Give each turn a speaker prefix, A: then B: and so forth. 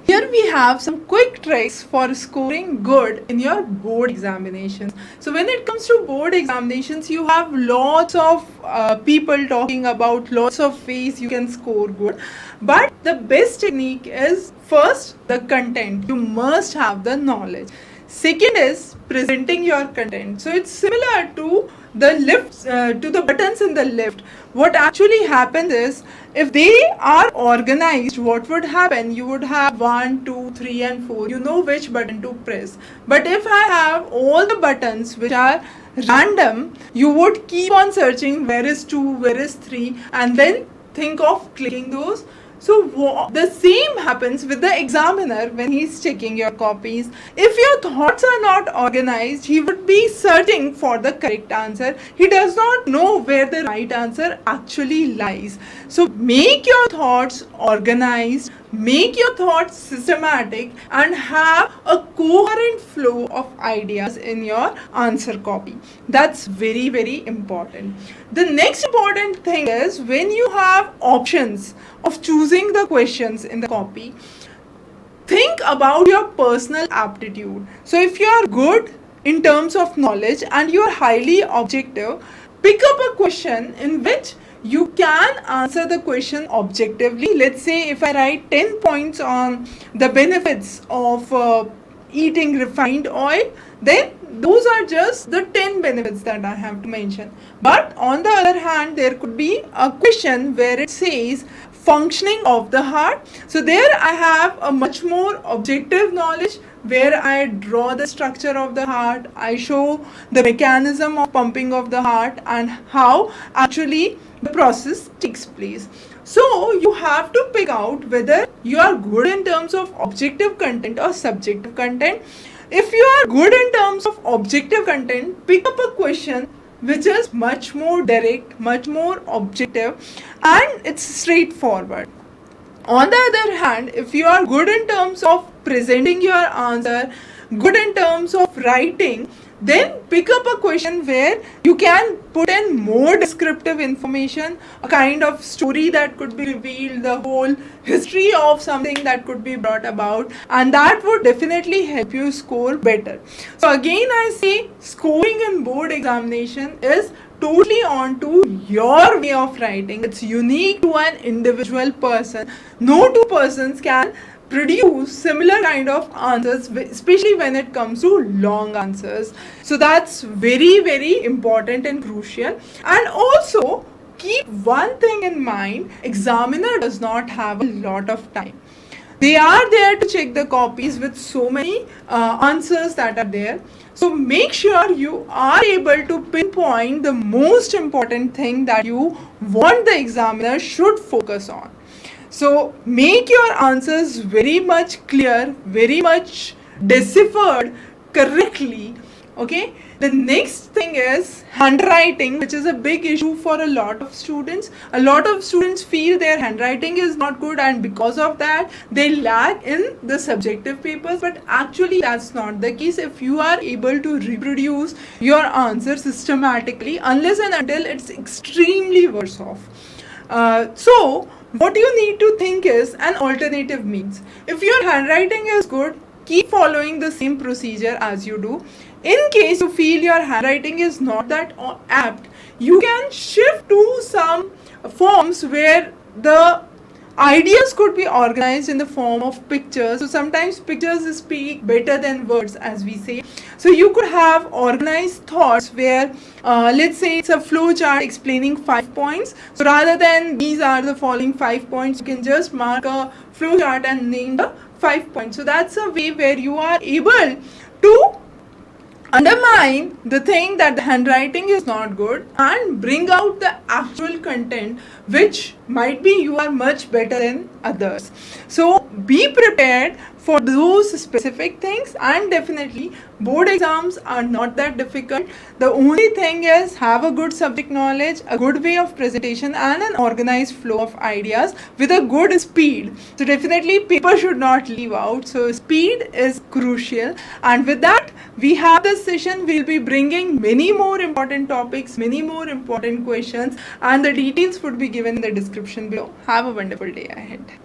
A: Here we have some quick tricks for scoring good in your board examinations. So when it comes to board examinations, you have lots of people talking about lots of ways you can score good. But the best technique is first the content. You must have the knowledge. Second is presenting your content. So it's similar to the lifts, to the buttons in the lift. What actually happens is, if they are organized, what would happen? You would have 1, 2, 3 and 4. You know which button to press. But if I have all the buttons which are random, you would keep on searching where is 2, where is 3, and then think of clicking those. So the same happens with the examiner when he's checking your copies. If your thoughts are not organized, he would be searching for the correct answer. He does not know where the right answer actually lies. So make your thoughts organized, make your thoughts systematic, and have a coherent flow of ideas in your answer copy. That's very, very important. The next important thing is, when you have options of choosing the questions in the copy, think about your personal aptitude. So if you are good in terms of knowledge and you are highly objective, pick up a question in which you can answer the question objectively. Let's say if I write 10 points on the benefits of eating refined oil, then those are just the 10 benefits that I have to mention. But on the other hand, there could be a question where it says functioning of the heart. So there I have a much more objective knowledge, where I draw the structure of the heart, I show the mechanism of pumping of the heart and how actually the process takes place. So you have to pick out whether you are good in terms of objective content or subjective content. If you are good in terms of objective content, pick up a question which is much more direct, much more objective, and it's straightforward. On the other hand, if you are good in terms of presenting your answer, good in terms of writing, then pick up a question where you can put in more descriptive information, a kind of story that could be revealed, the whole history of something that could be brought about, and that would definitely help you score better. So again, I say scoring in board examination is totally on to your way of writing. It's unique to an individual person. No two persons can produce similar kind of answers, especially when it comes to long answers. So that's very, very important and crucial. And also keep one thing in mind: examiner does not have a lot of time. They are there to check the copies with so many answers that are there. So make sure you are able to pinpoint the most important thing that you want the examiner should focus on. So make your answers very much clear, very much deciphered correctly. Okay. The next thing is handwriting, which is a big issue for a lot of students. A lot of students feel their handwriting is not good, and because of that they lag in the subjective papers. But actually that's not the case. If you are able to reproduce your answer systematically, unless and until it's extremely worse off. So what you need to think is an alternative means. If your handwriting is good, keep following the same procedure as you do. In case you feel your handwriting is not that apt, you can shift to some forms where the ideas could be organized in the form of pictures. So sometimes pictures speak better than words, as we say. So you could have organized thoughts where let's say it's a flow chart explaining 5 points. So rather than these are the following 5 points, you can just mark a flow chart and name the 5 points. So that's a way where you are able to undermine the thing that the handwriting is not good and bring out the actual content, which might be you are much better than others. So be prepared for those specific things, and definitely board exams are not that difficult. The only thing is have a good subject knowledge, a good way of presentation, and an organized flow of ideas with a good speed. So definitely paper should not leave out. So speed is crucial. And with that, we have this session. We'll be bringing many more important topics, many more important questions, and the details would be given in the description below. Have a wonderful day ahead.